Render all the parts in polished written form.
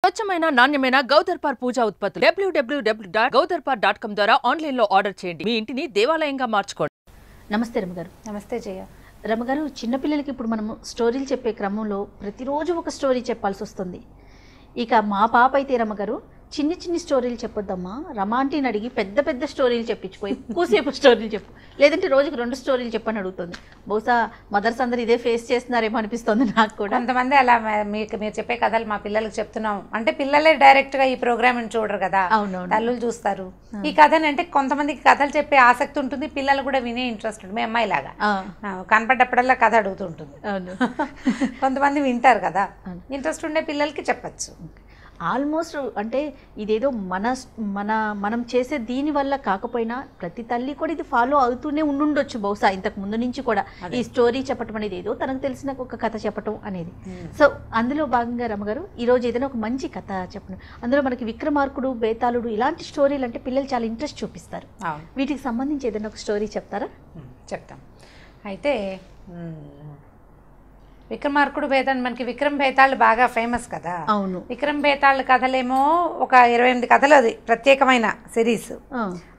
స్వచ్ఛమైన నాణ్యమైన గౌదర్పార్ పూజా ఉత్పత్తులు www.gaudarpar.com ద్వారా ఆన్లైన్ లో ఆర్డర్ చేయండి. మీ ఇంటిని దేవాలయంగా మార్చుకోండి. నమస్తే రమగారు. నమస్తే జయ. రమగారు, చిన్నపిల్లలకి ఇప్పుడు మనము స్టోరీలు చెప్పే క్రమంలో ప్రతిరోజు ఒక స్టోరీ చెప్పాల్సి వస్తుంది. ఇక మా పాప అయితే రమగారు చిన్ని చిన్ని స్టోరీలు చెప్పొద్దమ్మా, రమాంటిని అడిగి పెద్ద పెద్ద స్టోరీలు చెప్పించుకో, ఎక్కువసేపు స్టోరీలు చెప్పు, లేదంటే రోజుకి 2 స్టోరీలు చెప్పని అడుగుతుంది. బహుశా మదర్స్ అందరు ఇదే ఫేస్ చేస్తున్నారేమో అనిపిస్తుంది నాకు కూడా. కొంతమంది అలా మీరు చెప్పే కథలు మా పిల్లలకి చెప్తున్నాం అంటే పిల్లలే డైరెక్ట్ గా ఈ ప్రోగ్రామ్ చూడరు కదా, అవునవును, తల్లులు చూస్తారు ఈ కథని. అంటే కొంతమందికి కథలు చెప్పే ఆసక్తి ఉంటుంది, పిల్లలు కూడా వినే ఇంట్రెస్ట్ ఉంటుంది. మీ అమ్మాయి లాగా కనపడ్డప్పుడల్లా కథ అడుగుతుంటుంది. కొంతమంది వింటారు కదా, ఇంట్రెస్ట్ ఉండే పిల్లలకి చెప్పచ్చు. ఆల్మోస్ట్ అంటే ఇదేదో మనం చేసే దీని వల్ల కాకపోయినా ప్రతి తల్లి కూడా ఇది ఫాలో అవుతూనే ఉండుండొచ్చు బహుశా ఇంతకు ముందు నుంచి కూడా. ఈ స్టోరీ చెప్పటం అనేది ఏదో తనకు తెలిసిన ఒక కథ చెప్పటం అనేది. సో అందులో భాగంగా రమగారు ఈరోజు ఏదైనా ఒక మంచి కథ చెప్పను. అందులో మనకి విక్రమార్కుడు, బేతాళుడు ఇలాంటి స్టోరీలు అంటే పిల్లలు చాలా ఇంట్రెస్ట్ చూపిస్తారు. వీటికి సంబంధించి ఏదైనా ఒక స్టోరీ చెప్తారా? చెప్తాం. అయితే విక్రమార్కుడు బేతాళ్, మనకి విక్రమ్ బేతాళ్ బాగా ఫేమస్ కదా. అవును, విక్రమ్ బేతాళ్ కథలేమో ఒక 28 కథలు, అది ప్రత్యేకమైన సిరీస్.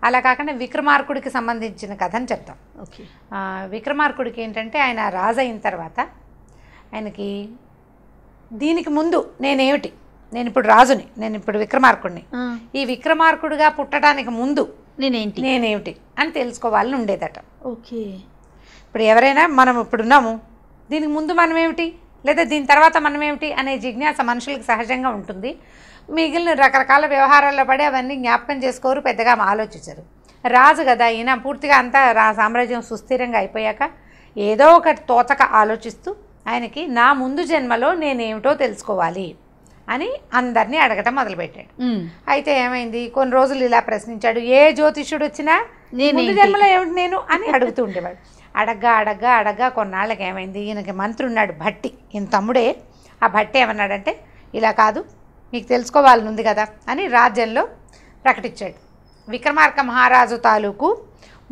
అలా కాకుండా విక్రమార్కుడికి సంబంధించిన కథని చెప్తాం. ఓకే. విక్రమార్కుడికి ఏంటంటే ఆయన రాజు అయిన తర్వాత ఆయనకి దీనికి ముందు నేనేమిటి, నేను ఇప్పుడు రాజుని, నేను ఇప్పుడు విక్రమార్కుడిని, ఈ విక్రమార్కుడిగా పుట్టడానికి ముందు నేనేమిటి అని తెలుసుకోవాలని ఉండేదట. ఓకే. ఇప్పుడు ఎవరైనా మనం ఇప్పుడు ఉన్నాము, దీనికి ముందు మనం ఏమిటి లేదా దీని తర్వాత మనం ఏమిటి అనే జిజ్ఞాస మనుషులకు సహజంగా ఉంటుంది. మిగిలిన రకరకాల వ్యవహారాల్లో పడి అవన్నీ జ్ఞాపకం చేసుకోరు, పెద్దగా ఆలోచించరు. రాజు కదా ఈయన, పూర్తిగా అంతా సామ్రాజ్యం సుస్థిరంగా అయిపోయాక ఏదో ఒకటి తోచక ఆలోచిస్తూ ఆయనకి నా ముందు జన్మలో నేనేమిటో తెలుసుకోవాలి అని అందరినీ అడగటం మొదలుపెట్టాడు. అయితే ఏమైంది, కొన్ని రోజులు ఇలా ప్రశ్నించాడు. ఏ జ్యోతిష్యుడు వచ్చినా ముందు జన్మలో ఏమిటి నేను అని అడుగుతూ ఉండేవాడు. అడగ్గా కొన్నాళ్ళకి ఏమైంది, ఈయనకి మంత్రి ఉన్నాడు భట్టి, ఈయన తమ్ముడే. ఆ భట్టి ఏమన్నాడంటే ఇలా కాదు, మీకు తెలుసుకోవాలని ఉంది కదా అని రాజ్యంలో ప్రకటించాడు. విక్రమార్క మహారాజు తాలూకు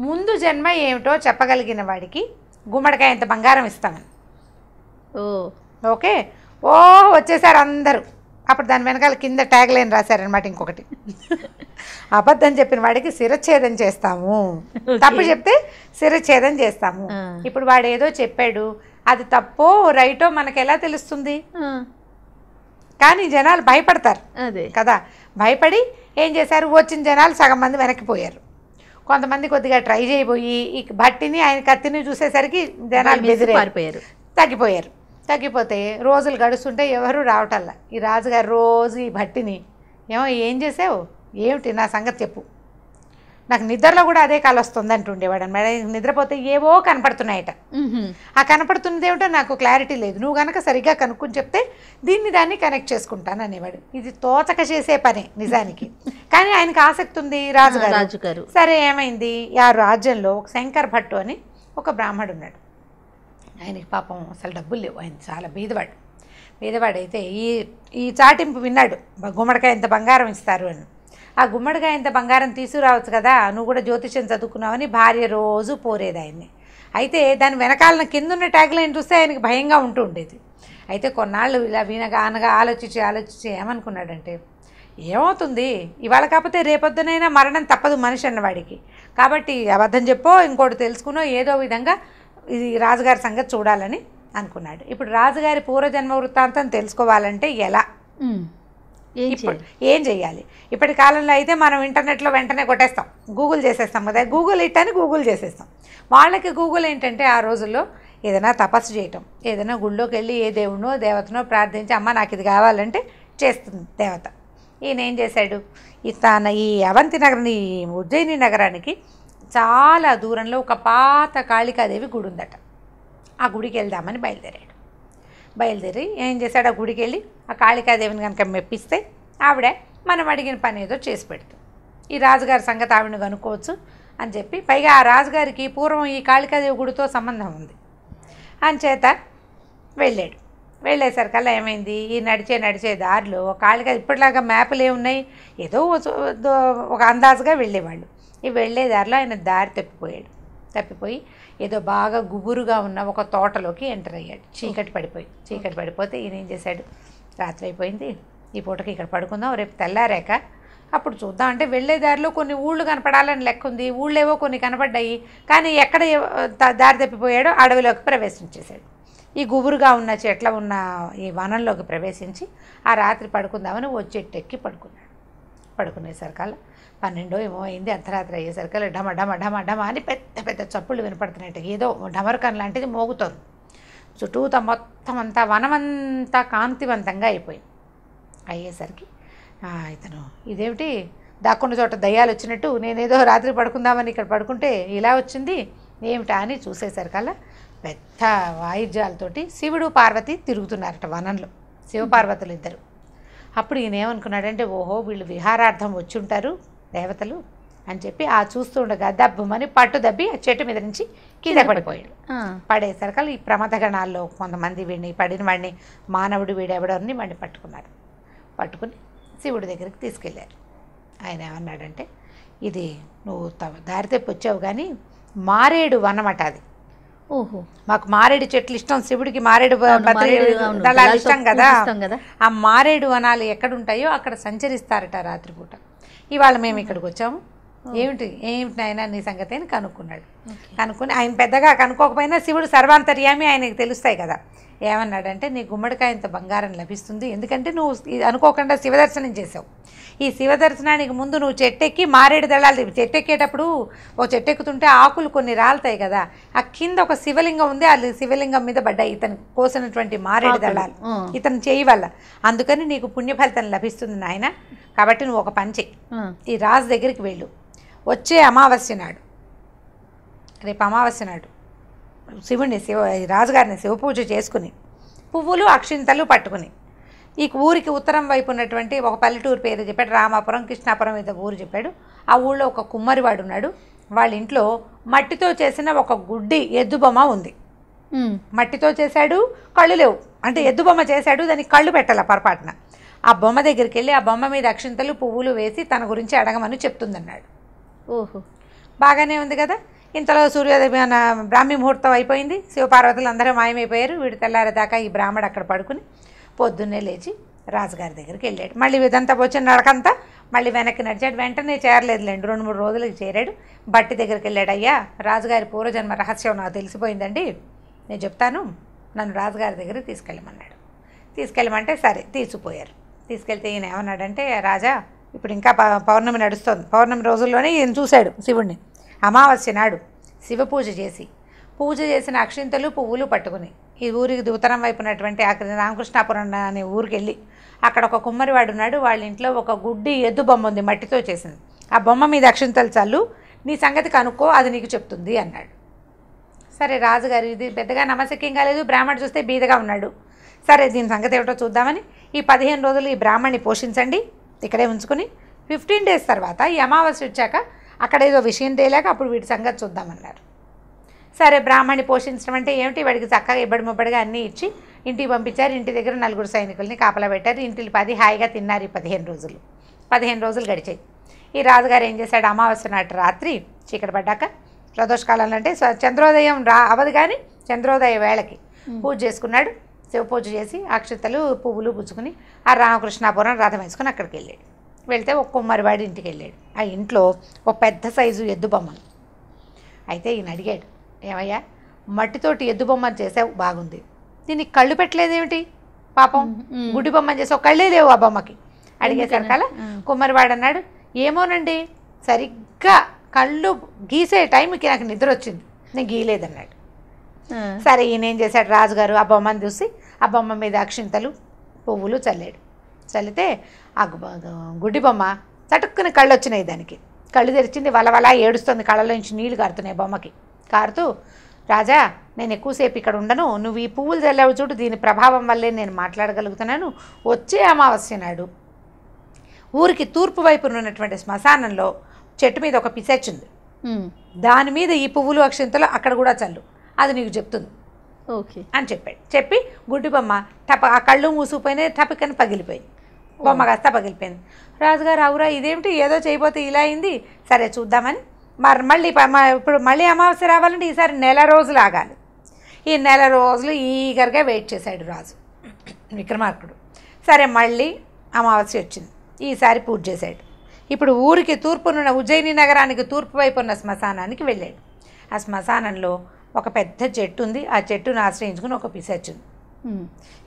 ముందు జన్మ ఏమిటో చెప్పగలిగిన వాడికి గుమ్మడికాయ ఇంత బంగారం ఇస్తామని. ఓకే, వచ్చేసారు అందరూ. అప్పుడు దాని వెనకాల కింద ట్యాగ్ లైన్ రాశారనమాట ఇంకొకటి, అబద్ధం చెప్పిన వాడికి శిరచ్ఛేదం చేస్తాము, తప్పు చెప్తే శిరచ్ఛేదం చేస్తాము. ఇప్పుడు వాడు ఏదో చెప్పాడు, అది తప్పో రైటో మనకు ఎలా తెలుస్తుంది? కానీ జనాలు భయపడతారు కదా, భయపడి ఏం చేశారు, వచ్చిన జనాలు సగం మంది వెనక్కిపోయారు. కొంతమంది కొద్దిగా ట్రై చేయబోయి ఈ భట్టిని, ఆయన కత్తిని చూసేసరికి జనాలు బెదిరిపోయారు, తగ్గిపోతే రోజులు గడుస్తుంటే ఎవరు రావటల్లా. ఈ రాజుగారు రోజు ఈ భట్టిని ఏం చేసావు, ఏమిటి నా సంగతి చెప్పు, నాకు నిద్రలో కూడా అదే కాలు వస్తుంది అంటుండేవాడు అనమాట. నిద్రపోతే ఏవో కనపడుతున్నాయట, ఆ కనపడుతున్నది ఏమిటో నాకు క్లారిటీ లేదు, నువ్వు కనుక సరిగ్గా కనుక్కొని చెప్తే దాన్ని కనెక్ట్ చేసుకుంటాను అనేవాడు. ఇది తోచక చేసే పనే నిజానికి, కానీ ఆయనకు ఆసక్తి ఉంది రాజుగారు. సరే ఏమైంది, ఆ రాజ్యంలో ఒక శంకర్ భట్టు అని ఒక బ్రాహ్మడు ఉన్నాడు. ఆయనకి పాపం అసలు డబ్బులు లేవు, ఆయన చాలా బీదవాడైతే ఈ చాటింపు విన్నాడు, గుమ్మడికాయ ఇంత బంగారం ఇస్తారు అని. ఆ గుమ్మడికాయ ఇంత బంగారం తీసుకురావచ్చు కదా, నువ్వు కూడా జ్యోతిష్యం చదువుకున్నావని భార్య రోజు పోరేది ఆయన్ని. అయితే దాని వెనకాలన కిందున్న ట్యాగ్ లైన్ చూస్తే ఆయనకి భయంగా ఉంటూ ఉండేది. అయితే కొన్నాళ్ళు ఇలా అనగా ఆలోచించి ఏమనుకున్నాడంటే, ఏమవుతుంది, ఇవాళ కాకపోతే రేపొద్దునైనా మరణం తప్పదు మనిషి అన్నవాడికి, కాబట్టి అబద్ధం చెప్పో ఇంకోటి తెలుసుకునో ఏదో విధంగా ఇది రాజుగారి సంగతి చూడాలని అనుకున్నాడు. ఇప్పుడు రాజుగారి పూర్వజన్మ వృత్తాంతం తెలుసుకోవాలంటే ఎలా, ఏం చేయాలి? ఇప్పటి కాలంలో అయితే మనం ఇంటర్నెట్లో వెంటనే కొట్టేస్తాం, గూగుల్ చేసేస్తాం కదా, గూగుల్ ఇట్టని గూగుల్ చేసేస్తాం. వాళ్ళకి గూగుల్ ఏంటంటే ఆ రోజుల్లో ఏదైనా తపస్సు చేయటం, ఏదైనా గుళ్ళోకి వెళ్ళి ఏ దేవుడినో దేవతనో ప్రార్థించి అమ్మ నాకు ఇది కావాలంటే చేస్తుంది దేవత. ఈయన ఏం చేశాడు, ఈ అవంతి నగరం, ఈ ఉజ్జయిని నగరానికి చాలా దూరంలో ఒక పాత కాళికాదేవి గుడి ఉందట. ఆ గుడికి వెళ్దామని బయలుదేరి ఏం చేశాడు, ఆ గుడికి వెళ్ళి ఆ కాళికాదేవిని కనుక మెప్పిస్తే ఆవిడ మనం అడిగిన పని ఏదో చేసి పెడుతుంది, ఈ రాజుగారి సంగతి ఆవిడని కనుక్కోవచ్చు అని చెప్పి, పైగా ఆ రాజుగారికి పూర్వం ఈ కాళికాదేవి గుడితో సంబంధం ఉంది అంచేత వెళ్ళేసరికల్లా ఏమైంది, ఈ నడిచే దారిలో కాళికా ఇప్పటిలాగా మ్యాపులు ఏమున్నాయి, ఏదో ఒక అందాజుగా వెళ్ళేవాళ్ళు. ఈ వెళ్ళే దారిలో ఆయన దారి తప్పిపోయి ఏదో బాగా గుబురుగా ఉన్న ఒక తోటలోకి ఎంటర్ అయ్యాడు. చీకటి పడిపోతే ఈయన ఏం చేశాడు, రాత్రి అయిపోయింది, ఈ పూటకి ఇక్కడ పడుకుందాం, రేపు తెల్లారాక అప్పుడు చూద్దాం అంటే వెళ్ళే దారిలో కొన్ని ఊళ్ళు కనపడాలని లెక్క ఉంది. ఊళ్ళేవో కొన్ని కనపడ్డాయి, కానీ ఎక్కడ దారి తప్పిపోయాడో అడవిలోకి ప్రవేశించేశాడు. ఈ గుబురుగా ఉన్న చెట్ల ఉన్న ఈ వనంలోకి ప్రవేశించి ఆ రాత్రి పడుకుందామని ఓ చెట్టు ఎక్కి పడుకున్నాడు. పడుకునేసరికల్లా 12 ఏమో అయింది. అర్ధరాత్రి అయ్యేసరికల్లా డమ డమ డమ డమ అని పెద్ద పెద్ద చప్పుళ్ళు వినపడుతున్నట్టు ఏదో డమరకం లాంటిది మోగుతోంది. చుట్టూత మొత్తం అంతా వనమంతా కాంతివంతంగా అయిపోయింది. అయ్యేసరికి ఇతను ఇదేమిటి దాక్కున్న చోట దయ్యాలు వచ్చినట్టు, నేనేదో రాత్రి పడుకుందామని ఇక్కడ పడుకుంటే ఇలా వచ్చింది ఏమిటా అని చూసేసరికల్లా పెద్ద వాయిద్యాలతోటి శివుడు పార్వతి తిరుగుతున్నారట వనంలో, శివపార్వతులు ఇద్దరు. అప్పుడు ఈయన ఏమనుకున్నాడంటే ఓహో వీళ్ళు విహారార్థం వచ్చి ఉంటారు దేవతలు అని చెప్పి ఆ చూస్తూ ఉండగా దబ్బుమని పట్టు దబ్బి ఆ చెట్టు మీద నుంచి కింద పడిపోయాడు. పడేసరికల్లా ఈ ప్రమథగణాల్లో కొంతమంది వీడిని పడిన వాడిని మానవుడు వీడెవడని వాడిని పట్టుకున్నారు. పట్టుకుని శివుడి దగ్గరికి తీసుకెళ్ళారు. ఆయన ఏమన్నాడంటే ఇది నువ్వు దారి తెప్పి వచ్చావు కానీ మారేడు వనమట అది. ఓహో, మాకు మారేడు చెట్లు ఇష్టం, శివుడికి మారేడు దళాలు ఇష్టం కదా. ఆ మారేడు వనాలు ఎక్కడుంటాయో అక్కడ సంచరిస్తారట రాత్రిపూట. ఇవాళ మేము ఇక్కడికి వచ్చాము, ఏమిటి నాయనా నీ సంగతి అని కనుక్కున్నాడు. కనుక్కొని ఆయన పెద్దగా కనుక్కోకపోయినా శివుడు సర్వాంతర్యామి, ఆయనకి తెలుస్తాయి కదా. ఏమన్నాడంటే నీ గుమ్మడికాయంత బంగారం లభిస్తుంది, ఎందుకంటే నువ్వు అనుకోకుండా శివదర్శనం చేసావు. ఈ శివదర్శనానికి ముందు నువ్వు చెట్టెక్కి మారేడు దళాలు చెట్టెక్కేటప్పుడు ఒక చెట్టెక్కుతుంటే ఆకులు కొన్ని రాలుతాయి కదా, ఆ కింద ఒక శివలింగం ఉంది, ఆ శివలింగం మీద పడ్డాయి ఇతను కోసినటువంటి మారేడు దళాలు ఇతను చేయి వల్ల. అందుకని నీకు పుణ్యఫలితం లభిస్తుంది నాయన. కాబట్టి నువ్వు ఒక పని చెయ్యి, ఈ రాజు దగ్గరికి వెళ్ళు. వచ్చే అమావాస్య నాడు, రేపు అమావాస్య నాడు శివుడిని రాజుగారిని శివపూజ చేసుకుని పువ్వులు అక్షింతలు పట్టుకుని ఈ ఊరికి ఉత్తరం వైపు ఉన్నటువంటి ఒక పల్లెటూరు పేరు చెప్పాడు, రామాపురం కృష్ణాపురం ఏదో ఊరు చెప్పాడు. ఆ ఊళ్ళో ఒక కుమ్మరివాడు ఉన్నాడు. వాళ్ళ ఇంట్లో మట్టితో చేసిన ఒక గుడ్డి ఎద్దుబొమ్మ ఉంది. మట్టితో చేశాడు, కళ్ళు లేవు, అంటే ఎద్దుబొమ్మ చేశాడు, దానికి కళ్ళు పెట్టాల పొరపాటున. ఆ బొమ్మ దగ్గరికి వెళ్ళి ఆ బొమ్మ మీద అక్షింతలు పువ్వులు వేసి తన గురించి అడగమని చెప్తుందన్నాడు. ఓహో, బాగానే ఉంది కదా. ఇంతలో సూర్యోదయ బ్రాహ్మీ ముహూర్తం అయిపోయింది. శివపార్వతులు అందరూ మాయమైపోయారు. వీడు తెల్లారేదాకా ఈ బ్రాహ్మడు అక్కడ పడుకుని పొద్దున్నే లేచి రాజుగారి దగ్గరికి వెళ్ళాడు. మళ్ళీ ఇదంతా వచ్చిన నడకంతా మళ్ళీ వెనక్కి నడిచాడు. వెంటనే చేరలేదులేండి, 2-3 రోజులకి చేరాడు. బట్టి దగ్గరికి వెళ్ళాడు. అయ్యా రాజుగారి పూర్వజన్మ రహస్యం నాకు తెలిసిపోయిందండి, నేను చెప్తాను, నన్ను రాజుగారి దగ్గరికి తీసుకెళ్ళమన్నాడు. తీసుకెళ్ళమంటే సరే తీసుకుపోయారు. తీసుకెళ్తే ఈయన ఏమన్నాడంటే రాజా ఇప్పుడు ఇంకా పౌర్ణమి నడుస్తుంది, పౌర్ణమి రోజుల్లోనే ఈయన చూశాడు శివుడిని. అమావాస్య నాడు శివ పూజ చేసిన అక్షింతలు పువ్వులు పట్టుకుని ఈ ఊరికి ఉత్తరం వైపు ఉన్నటువంటి రామకృష్ణాపురం అనే ఊరికి వెళ్ళి అక్కడ ఒక కుమ్మరివాడు ఉన్నాడు. వాళ్ళ ఇంట్లో ఒక గుడ్డి ఎద్దు బొమ్మ ఉంది, మట్టితో చేసింది. ఆ బొమ్మ మీద అక్షింతలు చల్లు, నీ సంగతి కనుక్కో, అది నీకు చెప్తుంది అన్నాడు. సరే రాజుగారు ఇది పెద్దగా నమస్కారం కాలేదు, బ్రాహ్మణుడు చూస్తే బీదగా ఉన్నాడు. సరే దీని సంగతి ఏమిటో చూద్దామని ఈ 15 రోజులు ఈ బ్రాహ్మణ్ణి పోషించండి, ఇక్కడే ఉంచుకుని 15 డేస్ తర్వాత ఈ అమావాస్య వచ్చాక అక్కడ ఏదో విషయం తేలాక అప్పుడు వీటి సంగతి చూద్దామన్నారు. సరే బ్రాహ్మణ్ణి పోషించడం అంటే ఏమిటి, వాడికి చక్కగా ఇబ్బడి ముబ్బడిగా అన్నీ ఇచ్చి ఇంటికి పంపించారు. ఇంటి దగ్గర 4 సైనికుల్ని కాపలా పెట్టారు. ఇంటికి 10 హాయిగా తిన్నారు. ఈ 15 రోజులు గడిచాయి. ఈ రాజుగారు ఏం చేశాడు, అమావాస్య నాటి రాత్రి చీకటి పడ్డాక ప్రదోషకాలంలో అంటే చంద్రోదయం అవదు కానీ చంద్రోదయ వేళకి పూజ చేసుకున్నాడు. శివ పూజ చేసి అక్షతలు పువ్వులు పుచ్చుకుని ఆ రామకృష్ణాపురం రథం వేసుకుని అక్కడికి వెళ్ళాడు. వెళ్తే ఒక కుమ్మరివాడి ఇంటికి వెళ్ళాడు. ఆ ఇంట్లో ఒక పెద్ద సైజు ఎద్దు బొమ్మను. అయితే ఈయన అడిగాడు, ఏమయ్యా మట్టితోటి ఎద్దు బొమ్మను చేసావు బాగుంది, దీనికి కళ్ళు పెట్టలేదేమిటి, పాపం గుడి బొమ్మను చేసావు, కళ్ళే లేవు ఆ బొమ్మకి. అడిగేసరికల కుమ్మరివాడు అన్నాడు, ఏమోనండి సరిగ్గా కళ్ళు గీసే టైంకి నాకు నిద్ర వచ్చింది, నేను గీయలేదన్నాడు. సరే ఈయన ఏం చేశాడు, రాజుగారు ఆ బొమ్మను చూసి ఆ బొమ్మ మీద అక్షింతలు పువ్వులు చల్లాడు. చల్లితే ఆ గుడ్డి బొమ్మ చటుక్కుని కళ్ళు వచ్చినాయి. దానికి కళ్ళు తెరిచింది, వలవలా ఏడుస్తుంది, కళ్ళలోంచి నీళ్లు కారుతున్నాయి బొమ్మకి. కారుతూ రాజా నేను ఎక్కువసేపు ఇక్కడ ఉండను, నువ్వు ఈ పువ్వులు చల్లావు చూడు, దీని ప్రభావం వల్లే నేను మాట్లాడగలుగుతున్నాను. వచ్చే అమావాస్య నాడు ఊరికి తూర్పు వైపున ఉన్నటువంటి శ్మశానంలో చెట్టు మీద ఒక పిశాచి ఉంది, దాని మీద ఈ పువ్వులు అక్షింతలు అక్కడ కూడా చల్లు, అది నీకు చెప్తుంది ఓకే అని చెప్పాడు. చెప్పి గుడ్డి బొమ్మ ఆ కళ్ళు మూసుకుపోయినాయి, టపకని పగిలిపోయింది. బొమ్మ కాస్త పగిలిపోయింది. రాజుగారు అవురా ఇదేమిటి ఏదో చేయబోతే ఇలా అయింది, సరే చూద్దామని మళ్ళీ ఇప్పుడు మళ్ళీ అమావాస్య రావాలంటే ఈసారి 1 రోజులు ఆగాలి. ఈ 1 రోజులు ఈగర్గా వెయిట్ చేశాడు రాజు విక్రమార్కుడు. సరే మళ్ళీ అమావాస్య వచ్చింది. ఈసారి పూజ చేశాడు. ఇప్పుడు ఊరికి తూర్పునున్న ఉజ్జయిని నగరానికి తూర్పు వైపు ఉన్న శ్మశానానికి వెళ్ళాడు. ఆ శ్మశానంలో ఒక పెద్ద చెట్టు ఉంది. ఆ చెట్టును ఆశ్రయించుకుని ఒక పిశాచి ఉంది.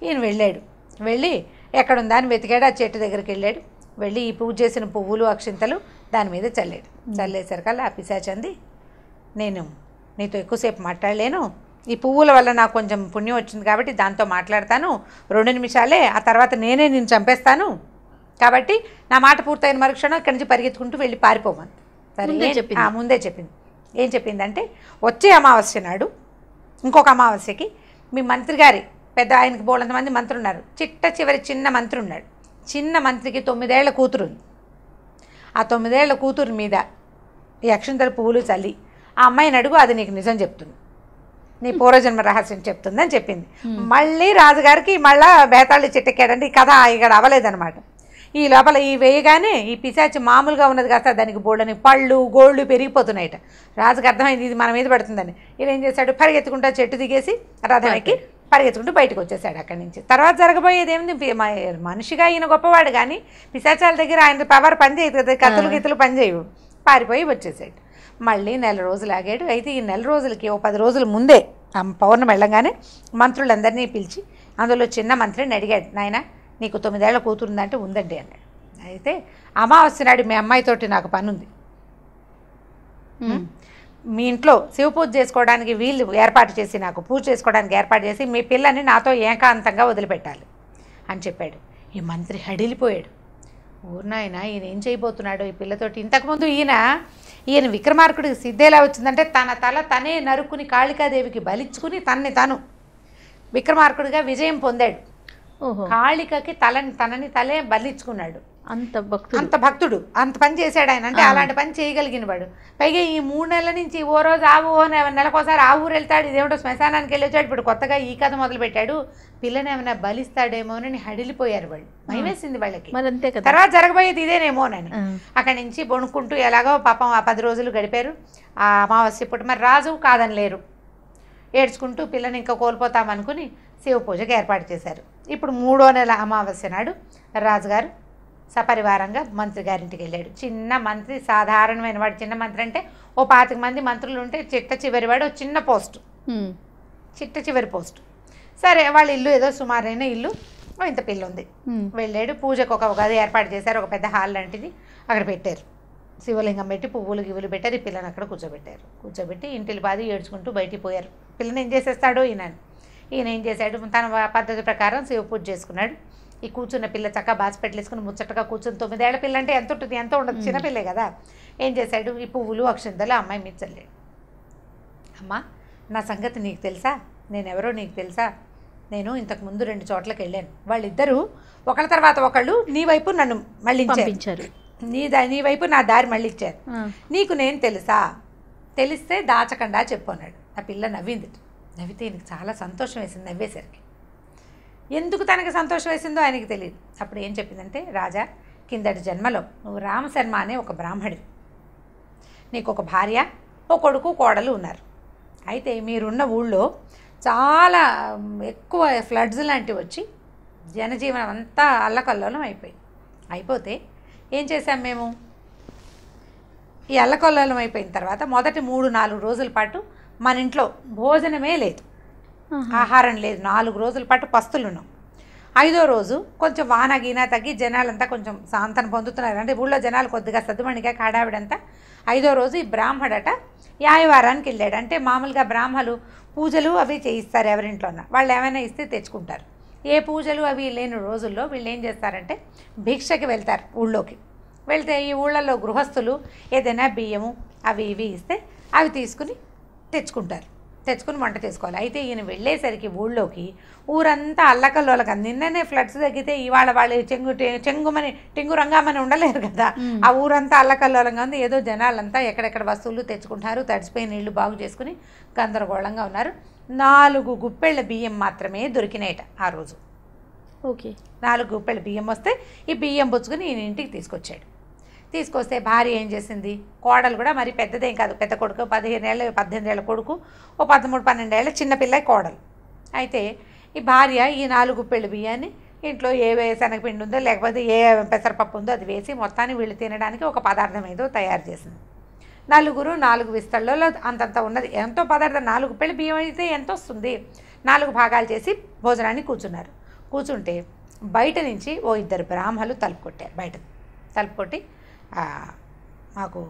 ఈయన వెళ్ళాడు. వెళ్ళి ఎక్కడుందా అని వెతికాడు. ఆ చెట్టు దగ్గరికి వెళ్ళాడు. వెళ్ళి ఈ పూజ చేసిన పువ్వులు అక్షింతలు దాని మీద చల్లాడు. చల్లేసరికల్లా ఆ పిశాచి అంది, నేను నీతో ఎక్కువసేపు మాట్లాడలేను, ఈ పువ్వుల వల్ల నాకు కొంచెం పుణ్యం వచ్చింది కాబట్టి దాంతో మాట్లాడతాను, 2 నిమిషాలే, ఆ తర్వాత నేనే నిన్ను చంపేస్తాను, కాబట్టి నా మాట పూర్తయిన మరుక్షణం ఇక్కడి నుంచి పరిగెత్తుకుంటూ వెళ్ళి పారిపోమని. సరే ముందే చెప్పింది. ఏం చెప్పిందంటే, వచ్చే అమావాస్య నాడు ఇంకొక అమావాస్యకి మీ మంత్రి గారి పెద్ద ఆయనకి బోలంతమంది మంత్రులు ఉన్నారు. చివరి చిన్న మంత్రి ఉన్నాడు. చిన్న మంత్రికి 9 ఏళ్ల కూతురు ఉంది. ఆ 9 ఏళ్ల కూతురు మీద ఈ అక్షంతల పువ్వులు చల్లి ఆ అమ్మాయిని అడుగు, అది నీకు నిజం చెప్తుంది, నీ పూర్వజన్మ రహస్యం చెప్తుందని చెప్పింది. మళ్ళీ రాజుగారికి మళ్ళా బేతాళి చెట్టెక్కాడండి. ఈ కథ ఇక్కడ అవ్వలేదన్నమాట. ఈ లోపల ఈ వేయగానే ఈ పిశాచి మామూలుగా ఉన్నది కాస్త దానికి బోళ్ళని పళ్ళు గోళ్ళు పెరిగిపోతున్నాయట. రాజుకి అర్థమైంది ఇది మన మీద పడుతుందని. ఈయన ఏం చేశాడు, పరిగెత్తుకుంటా చెట్టు దిగేసి రథం ఎక్కి పరిగెత్తుకుంటూ బయటకు వచ్చేసాడు అక్కడి నుంచి. తర్వాత జరగబోయేది ఏమిటి, మనిషిగా ఈయన గొప్పవాడు కానీ పిశాచాల దగ్గర ఆయన పవర్ పనిచేయదు కదా, కత్తులు గిత్తులు పనిచేయవు. పారిపోయి వచ్చేసాడు. మళ్ళీ 1 నెల రోజులు ఆగాడు. అయితే ఈ 1 నెల రోజులకి 10 రోజుల ముందే పౌర్ణమి వెళ్ళగానే మంత్రులందరినీ పిలిచి అందులో చిన్న మంత్రిని అడిగాడు, నాయన నీకు 9 ఏళ్ల కూతురుందంటే ఉందండి అన్నాడు. అయితే అమావాస్య నాడు మీ అమ్మాయితోటి నాకు పని ఉంది, మీ ఇంట్లో శివ పూజ చేసుకోవడానికి వీళ్ళు ఏర్పాటు చేసి నాకు పూజ చేసుకోవడానికి ఏర్పాటు చేసి మీ పిల్లని నాతో ఏకాంతంగా వదిలిపెట్టాలి అని చెప్పాడు. ఈ మంత్రి హడిలిపోయాడు. ఊరినాయన ఈయన ఏం చేయబోతున్నాడు ఈ పిల్లతోటి. ఇంతకుముందు ఈయన విక్రమార్కుడికి సిద్ధి ఎలా వచ్చిందంటే తన తల తనే నరుక్కుని కాళికాదేవికి బలిచ్చుకుని తనని విక్రమార్కుడిగా విజయం పొందాడు. కాళికకి తనని తలే బలిచ్చుకున్నాడు. అంత భక్తుడు అంత పని చేశాడు ఆయన. అంటే అలాంటి పని చేయగలిగిన వాడు. పైగా ఈ 3 నెలల నుంచి ఓ రోజు నెలకోసారి ఆ ఊరు వెళ్తాడు, ఇదేమిటో శ్మశానానికి వెళ్ళి వచ్చాడు. ఇప్పుడు కొత్తగా ఈ కథ మొదలు పెట్టాడు. పిల్లని ఏమైనా బలిస్తాడేమోనని హడిలిపోయారు వాళ్ళు. భయమేసింది వాళ్ళకి. తర్వాత జరగబోయేది ఇదేనేమోనని అక్కడి నుంచి బొణుక్కుంటూ ఎలాగో పాపం ఆ 10 రోజులు గడిపారు. ఆ అమావాస్య పూట మరి రాజు కాదని లేరు. ఏడ్చుకుంటూ పిల్లని ఇంకా కోల్పోతామనుకుని శివ పూజకి ఏర్పాటు చేశారు. ఇప్పుడు 3వ నెల అమావాస్య నాడు రాజుగారు సపరివారంగా మంత్రి గారింటికి వెళ్ళాడు. చిన్న మంత్రి, సాధారణమైన వాడు. చిన్న మంత్రి అంటే ఓ 25 మంది మంత్రులు ఉంటే చిట్ట చివరి వాడు చిన్న పోస్టు, చిట్ట చివరి పోస్టు. సరే వాళ్ళ ఇల్లు ఏదో సుమారైన ఇల్లు, ఇంత పిల్ల ఉంది. వెళ్ళాడు. పూజకు ఒక గది ఏర్పాటు చేశారు, ఒక పెద్ద హాల్ లాంటిది అక్కడ పెట్టారు. శివలింగం పెట్టి పువ్వులు గివ్వులు పెట్టారు. ఈ పిల్లని అక్కడ కూర్చోబెట్టారు. కూర్చోబెట్టి ఇంటికి బాది ఏడ్చుకుంటూ బయటికి పోయారు. పిల్లని ఏం చేసేస్తాడో ఈయన ఏం చేశాడు, తన పద్ధతి ప్రకారం శివ పూజ చేసుకున్నాడు. ఈ కూర్చున్న పిల్ల చక్కగా బాసిపెట్టలేసుకుని ముచ్చటగా కూర్చుని 9 ఏళ్ల పిల్ల అంటే ఎంత ఉంటుంది, ఎంత ఉండదు, చిన్నపిల్లే కదా. ఏం చేశాడు, ఈ పువ్వులు అక్షంతలు అమ్మాయి మీద చల్లాడు. అమ్మ నా సంగతి నీకు తెలుసా, నేనెవరో నీకు తెలుసా, నేను ఇంతకుముందు 2 చోట్లకి వెళ్ళాను. వాళ్ళిద్దరూ ఒకళ్ళ తర్వాత ఒకళ్ళు నీ వైపు నన్ను మళ్ళించారు, నీ వైపు నా దారి మళ్ళించారు. నీకు నేను తెలుసా, తెలిస్తే దాచకుండా చెప్పు అన్నాడు. ఆ పిల్ల నవ్వింది. నవ్వితే ఈయనకి చాలా సంతోషం వేసింది. నవ్వేసరికి ఎందుకు తనకి సంతోషం వేసిందో ఆయనకి తెలియదు. అప్పుడు ఏం చెప్పిందంటే, రాజా కిందటి జన్మలో నువ్వు రామశర్మ అనే ఒక బ్రాహ్మడివి, నీకు ఒక భార్య, ఓ కొడుకు, కోడలు ఉన్నారు. అయితే మీరున్న ఊళ్ళో చాలా ఎక్కువ ఫ్లడ్స్ లాంటివి వచ్చి జనజీవనం అంతా అల్లకల్లోలం అయిపోతే ఏం చేశాం మేము, ఈ అల్లకల్లోలం అయిపోయిన తర్వాత మొదటి 3-4 రోజుల పాటు మన ఇంట్లో భోజనమే లేదు, ఆహారం లేదు. 4 రోజుల పాటు పస్తులున్నాం. 5వ రోజు కొంచెం వాన గీనా తగ్గి జనాలంతా కొంచెం శాంతన పొందుతున్నారు. అంటే ఊళ్ళో జనాలు కొద్దిగా సద్దుమణిగా కాడావిడంతా. 5వ రోజు ఈ బ్రాహ్మడట యాయవారానికి వెళ్ళాడు. అంటే మామూలుగా బ్రాహ్మలు పూజలు అవి చేయిస్తారు ఎవరింట్లోన. వాళ్ళు ఏమైనా ఇస్తే తెచ్చుకుంటారు. ఏ పూజలు అవి లేని రోజుల్లో వీళ్ళు ఏం చేస్తారంటే భిక్షకి వెళ్తారు ఊళ్ళోకి. వెళ్తే ఈ ఊళ్ళల్లో గృహస్థులు ఏదైనా బియ్యము అవి ఇవి ఇస్తే అవి తెచ్చుకుని వంట చేసుకోవాలి. అయితే ఈయన వెళ్ళేసరికి ఊళ్ళోకి ఊరంతా అల్లకల్లోలక. నిన్ననే ఫ్లడ్స్ తగ్గితే ఇవాళ వాళ్ళు టెంగు రంగామని ఉండలేరు కదా. ఆ ఊరంతా అల్లకల్లోలంగా ఉంది. ఏదో జనాలంతా ఎక్కడెక్కడ వస్తువులు తెచ్చుకుంటారు. తడిసిపోయిన నీళ్లు బాగు చేసుకుని గందరగోళంగా ఉన్నారు. 4 గుప్పెళ్ళ బియ్యం మాత్రమే దొరికినాయట ఆ రోజు. ఓకే, 4 గుప్పెళ్ళ బియ్యం వస్తే ఈ బియ్యం పుచ్చుకుని ఈయన ఇంటికి తీసుకొస్తే భార్య ఏం చేసింది, కోడలు కూడా మరి పెద్దదేం కాదు, పెద్ద కొడుకు 18 ఏళ్ళ కొడుకు, ఓ 13-12 ఏళ్ళ చిన్నపిల్ల కోడలు. అయితే ఈ భార్య ఈ 4 గుప్పెళ్ళ బియ్యాన్ని ఇంట్లో ఏ శనగపిండి ఉందో లేకపోతే ఏ పెసరపప్పు ఉందో అది వేసి మొత్తాన్ని వీళ్ళు తినడానికి ఒక పదార్థం ఏదో తయారు చేసింది. నలుగురు 4 విస్తళ్ళలో అంతంత ఉన్నది ఎంతో పదార్థం, 4 పెళ్ళి బియ్యం అయితే ఎంత వస్తుంది, 4 భాగాలు చేసి భోజనాన్ని కూర్చున్నారు. కూర్చుంటే బయట నుంచి ఓ 2 బ్రాహ్మలు తలుపు కొట్టారు. బయట తలుపు కొట్టి మాకు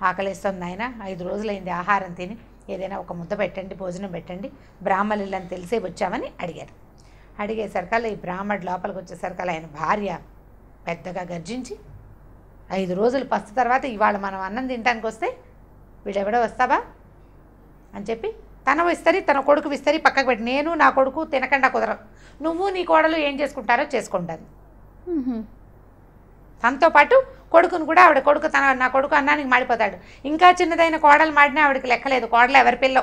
ఆకలిస్తుంది ఆయన, 5 రోజులైంది ఆహారం తిని, ఏదైనా ఒక ముద్ద పెట్టండి, భోజనం పెట్టండి, బ్రాహ్మణులు అని తెలిసే వచ్చామని అడిగారు. అడిగేసరికల్లా ఈ బ్రాహ్మణుడు లోపలికి వచ్చేసరికల్లా ఆయన భార్య పెద్దగా గర్జించి 5 రోజులు పస్తు తర్వాత ఇవాళ మనం అన్నం తినడానికి వస్తే వీడెవడో వస్తావా అని చెప్పి తన విస్తరి తన కొడుకు విస్తరి పక్కకు పెట్టి, నేను నా కొడుకు తినకుండా కుదరదు, నువ్వు నీ కోడలు ఏం చేసుకుంటారో చేసుకుంటాను. తనతో పాటు కొడుకును కూడా ఆవిడ కొడుకు నా కొడుకు అన్నానికి మాడిపోతాడు. ఇంకా చిన్నదైన కోడలు మాడినా ఆవిడకి లెక్కలేదు, కోడలు ఎవరి పిల్లో,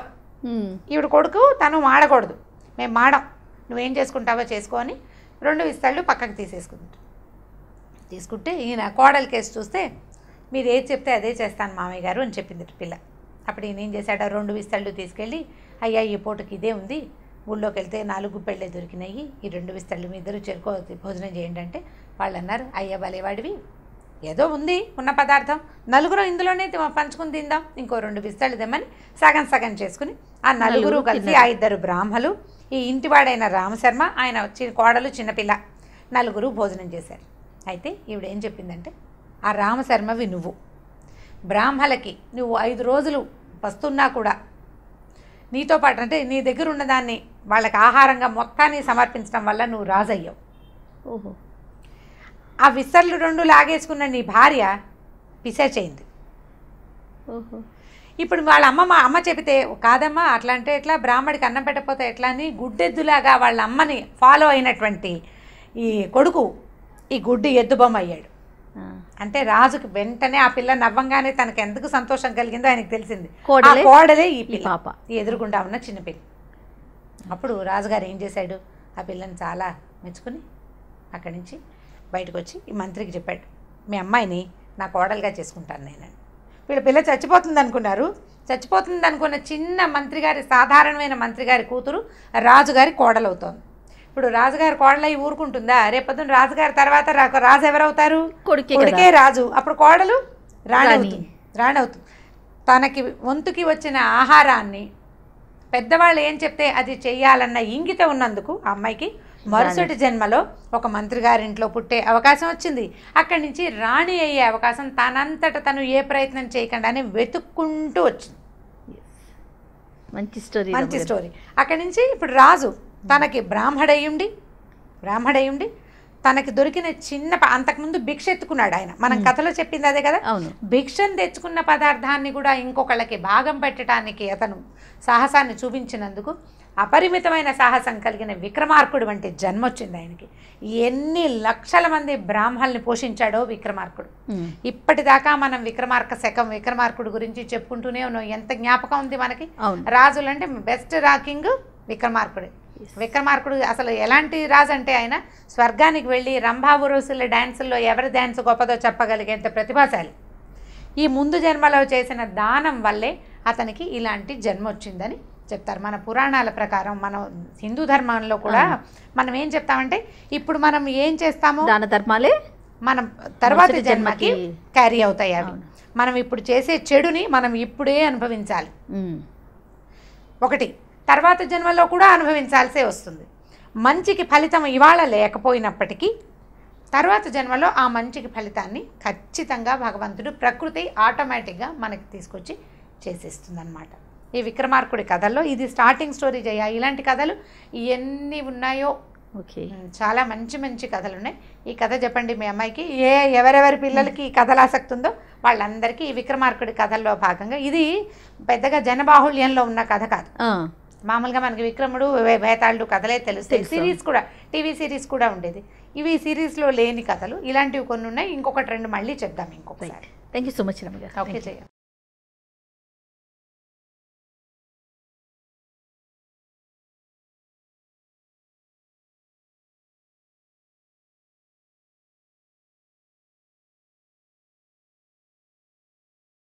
ఈవిడ కొడుకు తను మాడకూడదు, మేము మాడం, నువ్వేం చేసుకుంటావో చేసుకొని 2 విస్తళ్ళు పక్కకు తీసుకుంటే ఈయన కోడలి కేసు చూస్తే మీరు ఏది చెప్తే అదే చేస్తాను మామయ్య గారు అని చెప్పింది పిల్ల. అప్పుడు ఈయన ఏం చేశాడు, 2 విస్తళ్ళు తీసుకెళ్ళి, అయ్యా ఈ పూటకి ఇదే ఉంది, ఊళ్ళోకి వెళ్తే 4 పెళ్ళే దొరికినాయి, ఈ 2 విస్తళ్ళు మీ ఇద్దరు చెరుకో భోజనం చేయండి అంటే వాళ్ళు అన్నారు, అయ్యా భలేవాడివి, ఏదో ఉంది ఉన్న పదార్థం, నలుగురు ఇందులోనే పంచుకుని తిందాం, ఇంకో 2 విస్తళ్ళు తెమ్మని సగం చేసుకుని ఆ నలుగురు కలిసి ఆ 2 బ్రాహ్మలు, ఈ ఇంటివాడైన రామశర్మ, ఆయన కోడలు చిన్నపిల్ల, నలుగురు భోజనం చేశారు. అయితే ఈవిడ ఏం చెప్పిందంటే, ఆ రామశర్మవి నువ్వు, బ్రాహ్మలకి నువ్వు 5 రోజులు వస్తున్నా కూడా నీతో పాటు అంటే నీ దగ్గర ఉన్నదాన్ని వాళ్ళకి ఆహారంగా మొత్తాన్ని సమర్పించడం వల్ల నువ్వు రాజయ్యావు. ఓహో. ఆ విస్తర్లు 2 లాగేసుకున్న నీ భార్య పిశాచయింది. ఓహో. ఇప్పుడు వాళ్ళ అమ్మ చెబితే, కాదమ్మా అట్లా అంటే ఎట్లా, బ్రాహ్మడికి అన్నం పెట్టకపోతే ఎట్లా అని గుడ్డెద్దులాగా వాళ్ళ అమ్మని ఫాలో అయినటువంటి ఈ కొడుకు ఈ గుడ్డి ఎద్దుబొమ్మ అయ్యాడు. అంటే రాజుకి వెంటనే ఆ పిల్ల నవ్వంగానే తనకు ఎందుకు సంతోషం కలిగిందో ఆయనకు తెలిసింది, కోడలే ఈ పాప, ఈ ఎదురుగుండా ఉన్న చిన్నపిల్ల. అప్పుడు రాజుగారు ఏం చేశాడు, ఆ పిల్లని చాలా మెచ్చుకుని అక్కడి నుంచి బయటకు వచ్చి ఈ మంత్రికి చెప్పాడు, మీ అమ్మాయిని నా కోడలుగా చేసుకుంటాను నేనని. వీళ్ళ పిల్ల చచ్చిపోతుంది అనుకున్న చిన్న మంత్రి గారి, సాధారణమైన మంత్రి గారి కూతురు రాజుగారి కోడలవుతోంది. ఇప్పుడు రాజుగారి కోడలై ఊరుకుంటుందా, రేపొద్దున రాజుగారి తర్వాత రాజు ఎవరవుతారు, కొడుకే రాజు, అప్పుడు కోడలు రాణవుతుంది. తనకి వంతుకి వచ్చిన ఆహారాన్ని పెద్దవాళ్ళు ఏం చెప్తే అది చెయ్యాలన్న ఇంగిత ఉన్నందుకు ఆ అమ్మాయికి మరుసటి జన్మలో ఒక మంత్రి గారింట్లో పుట్టే అవకాశం వచ్చింది. అక్కడి నుంచి రాణి అయ్యే అవకాశం తనంతట తను ఏ ప్రయత్నం చేయకుండానే వెతుక్కుంటూ వచ్చింది. మంచి స్టోరీ. అక్కడి నుంచి ఇప్పుడు రాజు తనకి బ్రాహ్మడయ్యుండి తనకి దొరికిన చిన్న అంతకుముందు భిక్ష ఎత్తుకున్నాడు ఆయన, మనం కథలో చెప్పింది అదే కదా, భిక్షను తెచ్చుకున్న పదార్థాన్ని కూడా ఇంకొకళ్ళకి భాగం పెట్టడానికి అతను సాహసాన్ని చూపించినందుకు అపరిమితమైన సాహసం కలిగిన విక్రమార్కుడు వంటి జన్మ వచ్చింది ఆయనకి. ఎన్ని లక్షల మంది బ్రాహ్మణుల్ని పోషించాడో విక్రమార్కుడు. ఇప్పటిదాకా మనం విక్రమార్కుడు గురించి చెప్పుకుంటూనే ఉన్నాం. ఎంత జ్ఞాపకం ఉంది మనకి, రాజులంటే బెస్ట్ రాకింగ్ విక్రమార్కుడు అసలు ఎలాంటి రాజు అంటే ఆయన స్వర్గానికి వెళ్ళి రంభాబురుసుల డ్యాన్సుల్లో ఎవరి డ్యాన్స్ గొప్పదో చెప్పగలిగేంత ప్రతిభాశాలి. ఈ ముందు జన్మలో చేసిన దానం వల్లే అతనికి ఇలాంటి జన్మ వచ్చిందని చెప్తారు. మన పురాణాల ప్రకారం మనం హిందూ ధర్మంలో కూడా మనం ఏం చెప్తామంటే, ఇప్పుడు మనం ఏం చేస్తామో దాన ధర్మాలే మనం తర్వాతి జన్మకి క్యారీ అవుతాయి. అవి మనం ఇప్పుడు చేసే చెడుని మనం ఇప్పుడే అనుభవించాలి. ఒకటి తర్వాత జన్మలో కూడా అనుభవించాల్సే వస్తుంది. మంచికి ఫలితం ఇవాళ లేకపోయినప్పటికీ తర్వాత జన్మలో ఆ మంచికి ఫలితాన్ని ఖచ్చితంగా భగవంతుడు, ప్రకృతి ఆటోమేటిక్గా మనకి తీసుకొచ్చి చేసేస్తుంది అన్నమాట. ఈ విక్రమార్కుడి కథల్లో ఇది స్టార్టింగ్ స్టోరీ జయ. ఇలాంటి కథలు ఎన్ని ఉన్నాయో, చాలా మంచి మంచి కథలు ఉన్నాయి. ఈ కథ చెప్పండి మీ అమ్మాయికి, ఎవరెవరి పిల్లలకి ఈ కథలు ఆసక్తి ఉందో వాళ్ళందరికీ ఈ విక్రమార్కుడి కథల్లో భాగంగా. ఇది పెద్దగా జనబాహుళ్యంలో ఉన్న కథ కాదు, మామూలుగా మనకి విక్రముడు వేతాళుడు కథలే తెలుస్తాయి. సిరీస్ కూడా, టీవీ సిరీస్ కూడా ఉండేది. ఇవి సిరీస్లో లేని కథలు, ఇలాంటివి కొన్ని ఉన్నాయి. ఇంకొకటి 2 మళ్ళీ చెప్దాం ఇంకొకసారి. Thank you so much Ramya గారు. ఓకే జయ.